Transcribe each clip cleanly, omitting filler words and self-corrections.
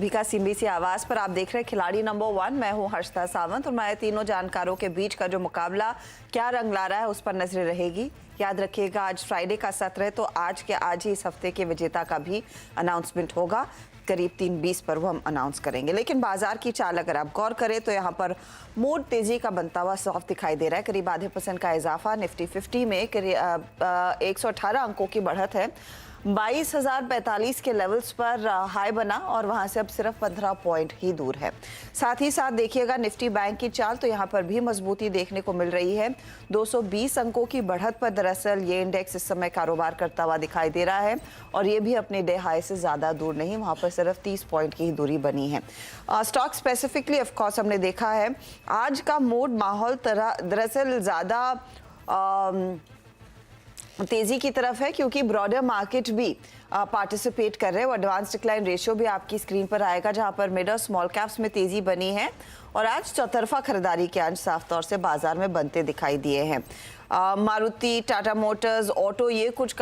सभी का सीबीसी आवाज पर आप देख रहे हैं खिलाड़ी नंबर 1। मैं हूं हर्षिता सावंत और मैं तीनों जानकारों के बीच का जो मुकाबला क्या रंग ला रहा है उस पर नजरें रहेगी। याद रखिएगा आज फ्राइडे का सत्र है तो आज ही इस हफ्ते के विजेता का भी अनाउंसमेंट होगा। करीब 3:20 पर वो हम अनाउंस करेंगे। लेकिन बाजार की चाल अगर आप गौर करें तो यहाँ पर मोड तेजी का बनता हुआ साफ दिखाई दे रहा है। करीब आधे % का इजाफा। निफ्टी 50 में 118 अंकों की बढ़त है। 22,045 के लेवल्स पर हाई बना और वहां से अब सिर्फ 15 पॉइंट ही दूर है। साथ ही साथ देखिएगा निफ्टी बैंक की चाल तो यहाँ पर भी मजबूती देखने को मिल रही है। 220 अंकों की बढ़त पर दरअसल ये इंडेक्स इस समय कारोबार करता हुआ दिखाई दे रहा है और ये भी अपने डे हाई से ज्यादा दूर नहीं, वहां पर सिर्फ 30 पॉइंट की ही दूरी बनी है। स्टॉक स्पेसिफिकली ऑफकोर्स हमने देखा है आज का मूड माहौल दरअसल ज्यादा तेजी की तरफ है क्योंकि ब्रॉडर मार्केट भी पार्टिसिपेट कर रहे हैं। वो एडवांस डिक्लाइन रेशियो भी आपकी स्क्रीन पर आएगा जहां पर मिड और स्मॉल कैप्स में तेजी बनी है और आज चौतरफा खरीदारी के अंश साफ तौर से बाजार में बनते दिखाई दिए हैं। मारुति, टाटा मोटर्स, ऑटो में ये कुछ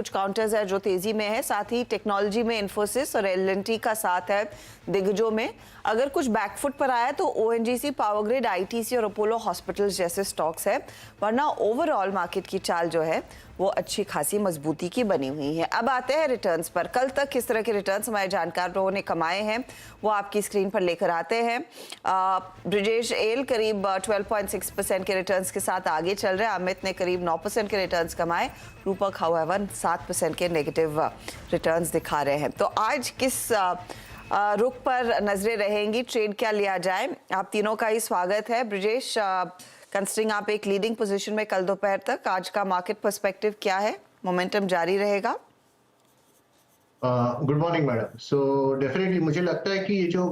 काउंटर्स है जो तेजी में है। साथ ही टेक्नोलॉजी में इन्फोसिस और एल&टी का साथ है। दिग्गजों में अगर कुछ बैकफुट पर आया तो ओएनजीसी, पावरग्रिड, आईटीसी और अपोलो हॉस्पिटल्स जैसे स्टॉक्स है, वरना ओवरऑल मार्केट की चाल जो है वो अच्छी खासी मजबूती की बनी हुई है। अब आते हैं रिटर्न्स पर। कल तक किस तरह के रिटर्न्स हमारे जानकारों ने कमाए हैं वो आपकी स्क्रीन पर लेकर आते हैं। ब्रिजेश एल करीब 12.6% के रिटर्न्स के साथ आगे चल रहे हैं। अमित ने करीब 9% के रिटर्न्स कमाए। रूपक हाउएवर 7% के नेगेटिव रिटर्न्स दिखा रहे हैं। तो आज किस रुख पर नजरें रहेंगी, ट्रेड क्या लिया जाए, आप तीनों का ही स्वागत है। ब्रिजेश, कंसिडरिंग आप एक लीडिंग पोजीशन में कल दोपहर तक, आज का मार्केट पर्सपेक्टिव क्या है? मोमेंटम जारी रहेगा? Good morning madam. So definitely मुझे लगता है कि ये जो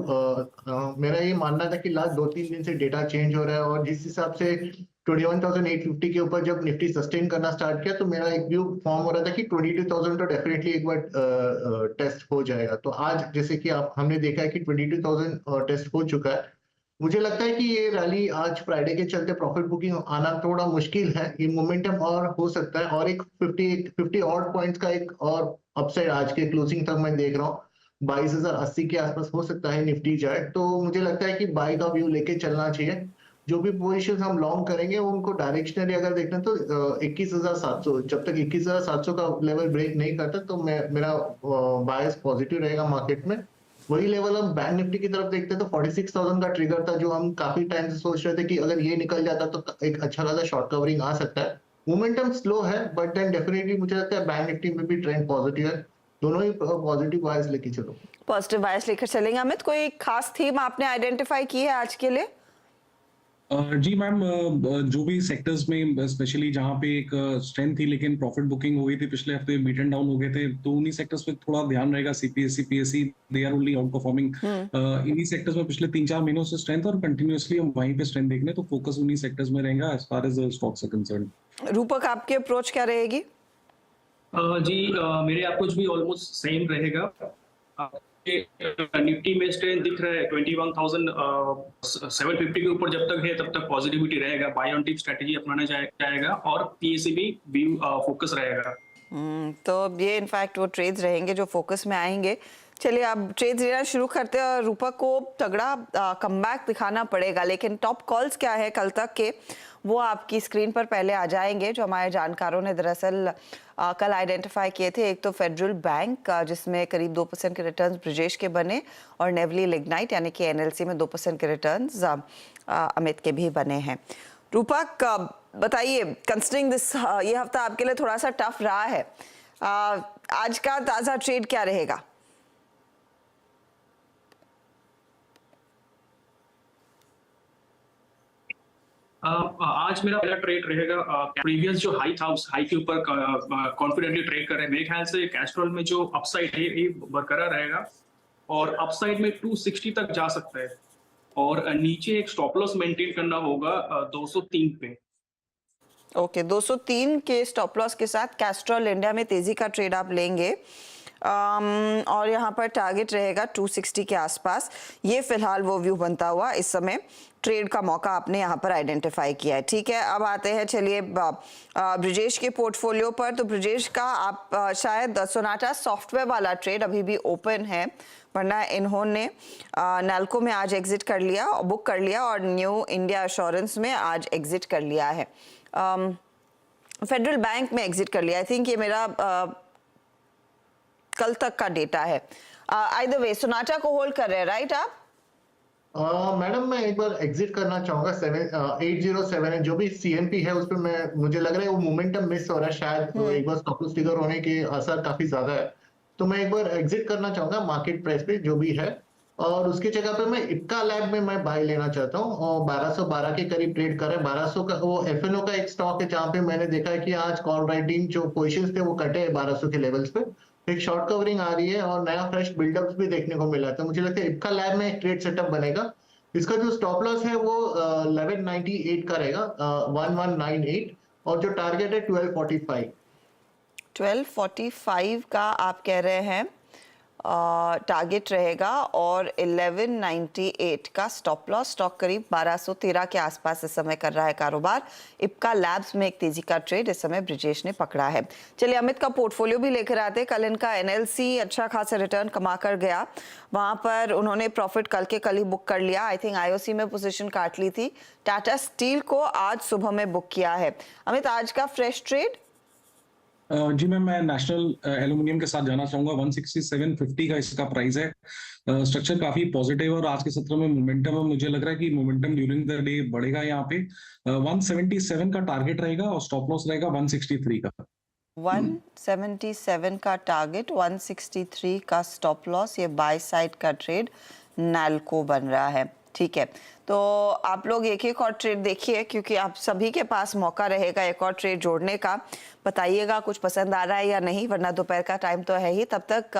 मेरा ये मानना था कि लास्ट 2-3 दिन से डेटा चेंज हो रहा है और जिस हिसाब से 21,850 के ऊपर जब निफ्टी सस्टेन करना स्टार्ट किया तो मेरा एक व्यू फॉर्म हो रहा था कि 22,000 तो डेफिनेटली एक बार टेस्ट हो जाएगा। तो आज जैसे कि हमने देखा है कि 22,000 टेस्ट हो चुका है। मुझे लगता है कि ये रैली आज फ्राइडे के चलते प्रॉफिट बुकिंग आना थोड़ा मुश्किल है। ये मोमेंटम और हो सकता है और एक 50 ऑड पॉइंट्स का एक और अपसाइड आज के क्लोजिंग तक मैं देख रहा हूँ। 22,080 के आसपास हो सकता है निफ्टी जाए। तो मुझे लगता है कि बाय का व्यू लेके चलना चाहिए। जो भी पोजीशन हम लॉन्ग करेंगे उनको डायरेक्शनली अगर देखना तो 21,700, जब तक 21,700 का लेवल ब्रेक नहीं करता तो मेरा बायस पॉजिटिव रहेगा मार्केट में। वही लेवल हम बैंक निफ्टी की तरफ देखते हैं तो 46,000 का ट्रिगर था जो हम काफी टाइम से सोच रहे थे कि अगर ये निकल जाता तो एक अच्छा खासा शॉर्ट कवरिंग आ सकता है। मोमेंटम स्लो है बट देन डेफिनेटली मुझे लगता है बैंक निफ्टी में भी ट्रेंड पॉजिटिव है। दोनों ही पॉजिटिव बायस लेके चलो। पॉजिटिव बायस लेकर चलेंगे। अमित, कोई खास थीम आपने आइडेंटिफाई की है आज के लिए? जी मैम, जो भी सेक्टर्स में स्पेशली जहाँ पे एक स्ट्रेंथ थी लेकिन प्रॉफिट बुकिंग हो गई थी पिछले हफ्ते, बीट एंड डाउन हो गए थे, तो उन्हीं सेक्टर्स पे थोड़ा ध्यान रहेगा। CPSC, PSC, they are only outperforming. इन्हीं सेक्टर्स में पिछले 3-4 महीनों से स्ट्रेंथ और कंटिन्यूअसली हम वहीं पे स्ट्रेंथ देखने, तो फोकस उन्हीं सेक्टर्स में रहेगा as far as stocks are concerned. Roopak, आपकी अप्रोच क्या रहेगी? जी, मेरे अप्रोच भी ऑलमोस्ट सेम रहेगा। निफ्टी में स्ट्रेंथ दिख रहा है 21,750 के ऊपर जब तक है तब तक पॉजिटिविटी रहेगा। बाय ऑन टिप स्ट्रेटजी अपनाना जाएगा और पीएससी भी फोकस रहेगा। तो ये इनफैक्ट वो ट्रेड्स रहेंगे जो फोकस में आएंगे। चलिए अब ट्रेड्स लेना शुरू करते हैं और रूपक को तगड़ा कमबैक दिखाना पड़ेगा। लेकिन टॉप कॉल्स क्या है कल तक के वो आपकी स्क्रीन पर पहले आ जाएंगे जो हमारे जानकारों ने दरअसल कल आइडेंटिफाई किए थे। एक तो फेडरल बैंक जिसमें करीब 2% के रिटर्न्स ब्रिजेश के बने और नेवली लिग्नाइट यानी कि एनएलसी में 2% के रिटर्न्स अमित के भी बने हैं। रूपक, बताइए, कंसिडरिंग दिस ये हफ्ता आपके लिए थोड़ा सा टफ रहा है, आज का ताजा ट्रेड क्या रहेगा? आज मेरा पहला ट्रेड रहेगा। प्रीवियस जो हाई था उस हाई के ऊपर कॉन्फिडेंटली ट्रेड कर रहे हैं। मेरे ख्याल से कैस्ट्रॉल में जो अपसाइड है ये बरकरार रहेगा और अपसाइड में 260 तक जा सकता है और नीचे एक स्टॉप लॉस मेंटेन करना होगा 203 पे। ओके, 203 के स्टॉप लॉस के साथ कैस्ट्रॉल इंडिया में तेजी का ट्रेड आप लेंगे और यहाँ पर टारगेट रहेगा 260 के आसपास। ये फिलहाल वो व्यू बनता हुआ इस समय ट्रेड का मौका आपने यहाँ पर आइडेंटिफाई किया है। ठीक है, अब आते हैं चलिए ब्रिजेश के पोर्टफोलियो पर। तो ब्रिजेश का आप शायद सोनाटा सॉफ्टवेयर वाला ट्रेड अभी भी ओपन है, वरना इन्होंने नाल्को में आज एग्जिट कर लिया, बुक कर लिया और न्यू इंडिया एश्योरेंस में आज एग्जिट कर लिया है। फेडरल बैंक में एग्जिट कर लिया। आई थिंक ये मेरा कल तक का डेटा है। आइदर वे सोनाटा को होल्ड कर रहे हैं, राइट आप? मैडम मैं एक बार एग्जिट करना चाहूंगा। 807 जो भी सीएनपी है उस पर मुझे लग रहा है वो मोमेंटम मिस हो रहा है शायद, तो एक बार स्टॉप लॉस ट्रिगर होने के असर काफी ज्यादा है, तो मैं एक बार एग्जिट करना चाहूंगा मार्केट प्राइस पे जो भी है। और उसकी जगह पे मैं इप्का लैब में मैं बाय लेना चाहता हूँ और 1212 के करीब ट्रेड कर रहा है। 1200 का वो एफएनओ का एक स्टॉक है जहाँ पे मैंने देखा है कि आज कॉल राइटिंग जो पोजिशन थे वो कटे हैं 1200 के लेवल्स पे, एक शॉर्ट कवरिंग आ रही है और नया फ्रेश बिल्डअप भी देखने को मिला। तो मुझे लगता है इप्का लैब में एक ट्रेड सेटअप बनेगा। इसका जो स्टॉप लॉस है वो 1198 का रहेगा, 1198, और जो टारगेट है 1245। 1245 का आप कह रहे हैं टारगेट रहेगा और 1198 का स्टॉप लॉस। स्टॉक करीब 1213 के आसपास इस समय कर रहा है कारोबार। इप्का लैब्स में एक तेजी का ट्रेड इस समय ब्रिजेश ने पकड़ा है। चलिए अमित का पोर्टफोलियो भी लेकर आते। कल इनका एनएलसी अच्छा खासा रिटर्न कमा कर गया, वहां पर उन्होंने प्रॉफिट कल के कल ही बुक कर लिया। आई थिंक आईओसी में पोजीशन काट ली थी। टाटा स्टील को आज सुबह में बुक किया है। अमित आज का फ्रेश ट्रेड? जी मैम, मैं नेशनल एल्यूमिनियम के साथ जाना चाहूंगा। 167.50 का इसका प्राइस है। स्ट्रक्चर काफी पॉजिटिव और आज के सत्र में मोमेंटम है। मुझे लग रहा है कि मोमेंटम ड्यूरिंग द डे बढ़ेगा। यहाँ पे 177 का टारगेट रहेगा और स्टॉप लॉस रहेगा 163 का। 177 का टारगेट, 163 का स्टॉप लॉस। ये बाय साइड का ट्रेड नाल्को बन रहा है। ठीक है, तो आप लोग एक एक और ट्रेड देखिए क्योंकि आप सभी के पास मौका रहेगा एक और ट्रेड जोड़ने का। बताइएगा कुछ पसंद आ रहा है या नहीं, वरना दोपहर का टाइम तो है ही। तब तक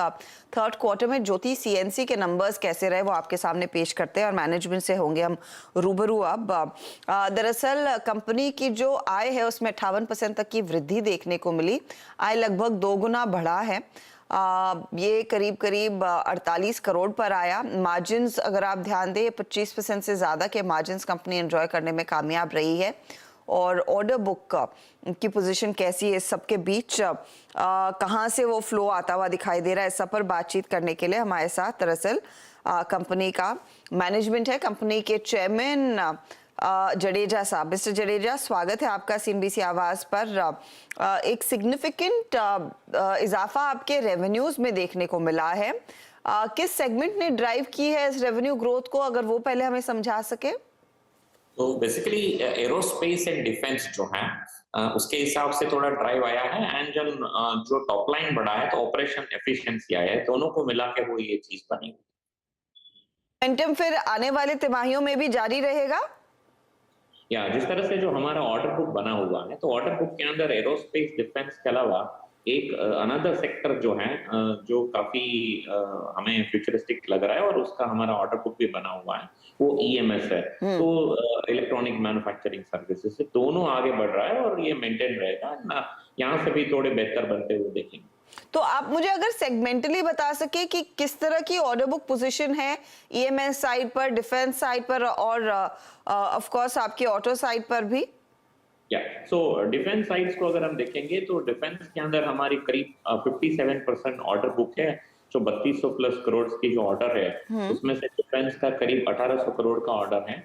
थर्ड क्वार्टर में ज्योति सीएनसी के नंबर्स कैसे रहे वो आपके सामने पेश करते हैं और मैनेजमेंट से होंगे हम रूबरू। अब दरअसल कंपनी की जो आय है उसमें 58% तक की वृद्धि देखने को मिली। आय लगभग 2 गुना बढ़ा है। ये करीब 48 करोड़ पर आया। मार्जिन्स अगर आप ध्यान दें 25% से ज़्यादा के मार्जिन्स कंपनी एंजॉय करने में कामयाब रही है। और ऑर्डर बुक की पोजीशन कैसी है इस सबके बीच, कहाँ से वो फ्लो आता हुआ दिखाई दे रहा है, इस सब पर बातचीत करने के लिए हमारे साथ दरअसल कंपनी का मैनेजमेंट है। कंपनी के चेयरमैन जडेजा साहब। मिस्टर जडेजा, स्वागत है आपका सीएनबीसी आवाज पर। एक सिग्निफिकेंट इजाफा आपके रेवेन्यूज में देखने को मिला है। किस सेगमेंट ने ड्राइव की है इस रेवेन्यू ग्रोथ को, अगर वो पहले हमें समझा सके? तो बेसिकली एरोस्पेस एंड डिफेंस जो है उसके हिसाब से थोड़ा ड्राइव आया है। एंड जो टॉप लाइन बढ़ा है तो ऑपरेशन एफिशिएंसी आया है, दोनों को मिला के वो ये चीज बनी। मोमेंटम फिर आने वाले तिमाहियों में भी जारी रहेगा? या जिस तरह से जो हमारा ऑर्डर बुक बना हुआ है, तो ऑर्डर बुक के अंदर एरोस्पेस डिफेंस के अलावा एक अनदर सेक्टर जो है जो काफी हमें फ्यूचरिस्टिक लग रहा है और उसका हमारा ऑर्डर बुक भी बना हुआ है, वो ईएमएस है। तो इलेक्ट्रॉनिक मैन्युफैक्चरिंग सर्विसेज से दोनों आगे बढ़ रहा है और ये मेंटेन रहेगा ना, यहाँ से भी थोड़े बेहतर बनते हुए देखेंगे। तो आप मुझे अगर सेगमेंटली बता सके कि किस तरह की ऑर्डर बुक पोजीशन है ईएमएस साइड पर, डिफेंस साइड पर और ऑफ कोर्स आपकी ऑटो साइड पर भी? सो डिफेंस साइड्स को अगर हम देखेंगे तो डिफेंस के अंदर हमारी करीब 57% ऑर्डर बुक है। जो 3200 प्लस करोड़ की जो ऑर्डर है उसमें से डिफेंस का करीब 1800 करोड़ का ऑर्डर है।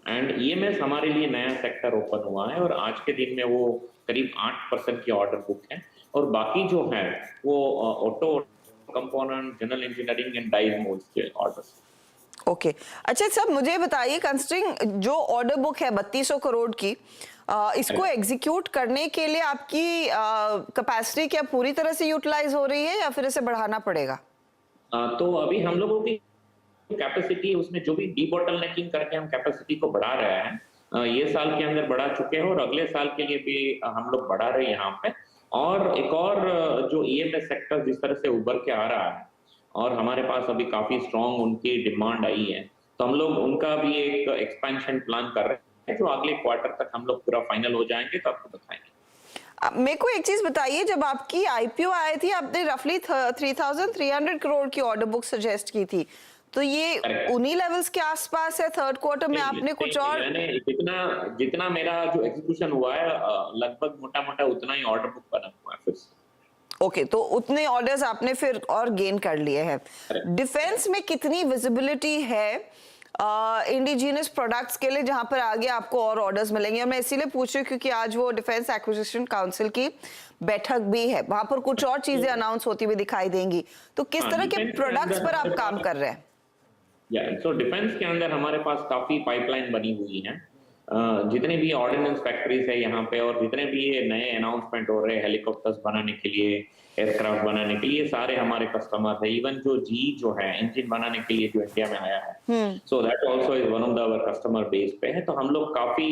एंड ईएमएस हमारे लिए नया सेक्टर ओपन हुआ है और आज के दिन में वो करीब 8% की ऑर्डर बुक है। और बाकी जो है वो auto component, general engineering and dies moulds के ऑर्डर्स। ओके, अच्छा सर मुझे बताइए, कंसिडरिंग जो ऑर्डर बुक है 3200 करोड़ की, इसको एग्जीक्यूट करने के लिए आपकी कैपेसिटी क्या पूरी तरह से यूटिलाइज हो रही है या फिर इसे बढ़ाना पड़ेगा? तो अभी हम लोगों की कैपेसिटी उसमें जो भी डीबॉटलनेकिंग करके हम कैपेसिटी को बढ़ा रहे हैं, ये साल के अंदर बढ़ा चुके हैं और अगले साल के लिए भी हम लोग बढ़ा रहे हैं यहाँ पे। और एक और जो ईएमएस सेक्टर जिस तरह से उभर के आ रहा है और हमारे पास अभी काफी स्ट्रॉन्ग उनकी डिमांड आई है, तो हम लोग उनका भी एक एक्सपेंशन प्लान कर रहे हैं जो अगले क्वार्टर तक हम लोग पूरा फाइनल हो जाएंगे तो आपको बताएंगे। मेरे को एक चीज बताइए, जब आपकी आईपीओ आई थी आपने रफली 3300 करोड़ की ऑर्डर बुक सजेस्ट की थी, तो ये उन्हीं लेवल्स के आसपास है थर्ड क्वार्टर में? आपने कुछ और जितना मेरा जो एग्जीक्यूशन हुआ है लगभग मोटा मोटा उतना ही ऑर्डर बुक बना हुआ है फिर से। ओके, तो उतने ऑर्डर्स आपने फिर और गेन कर लिए हैं। डिफेंस में कितनी विजिबिलिटी है इंडिजिनस प्रोडक्ट्स के लिए, जहां पर आगे आपको और ऑर्डर्स मिलेंगे? और मैं इसीलिए पूछ रही हूँ क्योंकि आज वो डिफेंस एक्विजिशन काउंसिल की बैठक भी है, वहां पर कुछ और चीजें अनाउंस होती हुई दिखाई देंगी। तो किस तरह के प्रोडक्ट्स पर आप काम कर रहे हैं? तो डिफेंस के अंदर हमारे पास काफी पाइपलाइन बनी हुई है। जितने भी ऑर्डिनेंस फैक्ट्रीज है यहाँ पे और जितने भी ये नए अनाउंसमेंट हो रहे हैं हेलीकॉप्टर्स बनाने के लिए, एयरक्राफ्ट बनाने के लिए, सारे हमारे कस्टमर है। इवन जो जी जो है इंजन बनाने के लिए जो इंडिया में आया है, so that also is one of the our customer base पे है। तो हम लोग काफी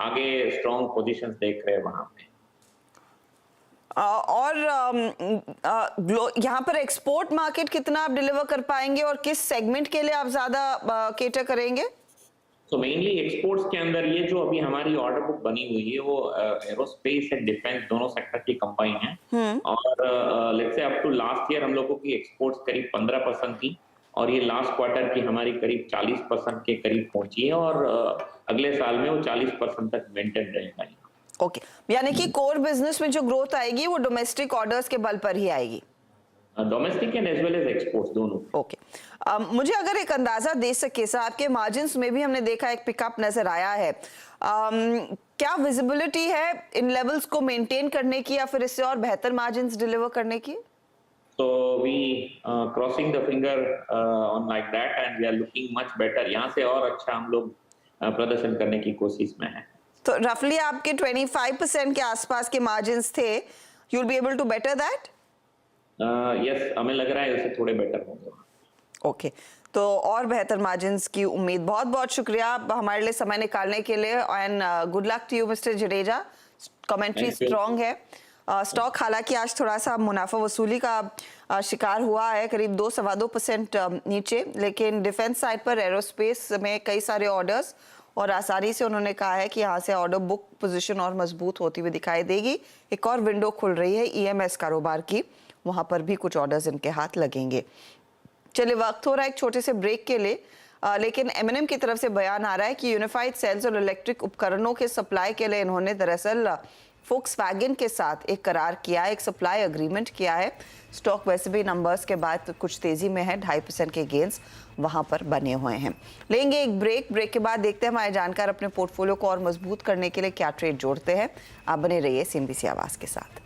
आगे स्ट्रॉन्ग पोजीशंस देख रहे हैं वहां पे। और यहाँ पर एक्सपोर्ट मार्केट कितना आप डिलीवर कर पाएंगे और किस सेगमेंट के लिए आप ज्यादा केटर करेंगे? तो मेनली एक्सपोर्ट्स के अंदर ये जो अभी हमारी ऑर्डर बुक बनी हुई है वो एरोस्पेस एंड डिफेंस दोनों सेक्टर की कंबाइन है। और let's say up to last year हम लोगों की एक्सपोर्ट्स करीब 15% थी और ये लास्ट क्वार्टर की हमारी करीब 40% के करीब पहुंची है और अगले साल में वो 40% तक मेंटेन रहेगा। ओके, यानी कि कोर बिजनेस में जो ग्रोथ आएगी वो डोमेस्टिक ऑर्डर्स के बल पर ही आएगी, domestic and as well as exports दोनों। ओके, मुझे अगर एक अंदाजा दे सके सर, आपके मार्जिन्स में भी हमने देखा एक पिकअप नजर आया है। क्या विजिबिलिटी है इन लेवल्स को मेंटेन करने की या फिर इससे और बेहतर मार्जिन्स डिलीवर करने की? तो we crossing the finger on like that and we are looking much better. यहाँ से और अच्छा हम लोग प्रदर्शन करने की कोशिश में हैं। तो रफली आपके 25% के आसपास के मार्जिन्स थे, you will be able to better that? Yes, हमें लग रहा है उससे थोड़े बेटर होंगे। ओके, तो और बेहतर मार्जिन्स की उम्मीद। बहुत बहुत शुक्रिया हमारे लिए समय निकालने के लिए and good luck to you mister Jadeja. Commentary strong है। स्टॉक हालांकि आज थोड़ा सा मुनाफा वसूली का शिकार हुआ है, करीब 2-2.25% नीचे, लेकिन डिफेंस साइड पर एरोस्पेस में कई सारे ऑर्डर्स और आसानी से उन्होंने कहा है कि यहाँ से ऑर्डर बुक पोजीशन और मजबूत होती हुई दिखाई देगी। एक और विंडो खुल रही है ईएमएस कारोबार की, वहां पर भी कुछ ऑर्डर्स इनके हाथ लगेंगे। चलिए, वक्त हो रहा है एक छोटे से ब्रेक के लिए, लेकिन एमएनएम की तरफ से बयान आ रहा है कि यूनिफाइड सेल्स और इलेक्ट्रिक उपकरणों के सप्लाई के लिए इन्होंने दरअसल फोक्सवैगन के साथ एक करार किया है, एक सप्लाई एग्रीमेंट किया है। स्टॉक वैसे भी नंबर्स के बाद कुछ तेजी में है, 2.5% के गेंस वहां पर बने हुए हैं। लेंगे एक ब्रेक के बाद देखते हैं हमारे जानकार अपने पोर्टफोलियो को और मजबूत करने के लिए क्या ट्रेड जोड़ते हैं। आप बने रहिए CNBC आवाज के साथ।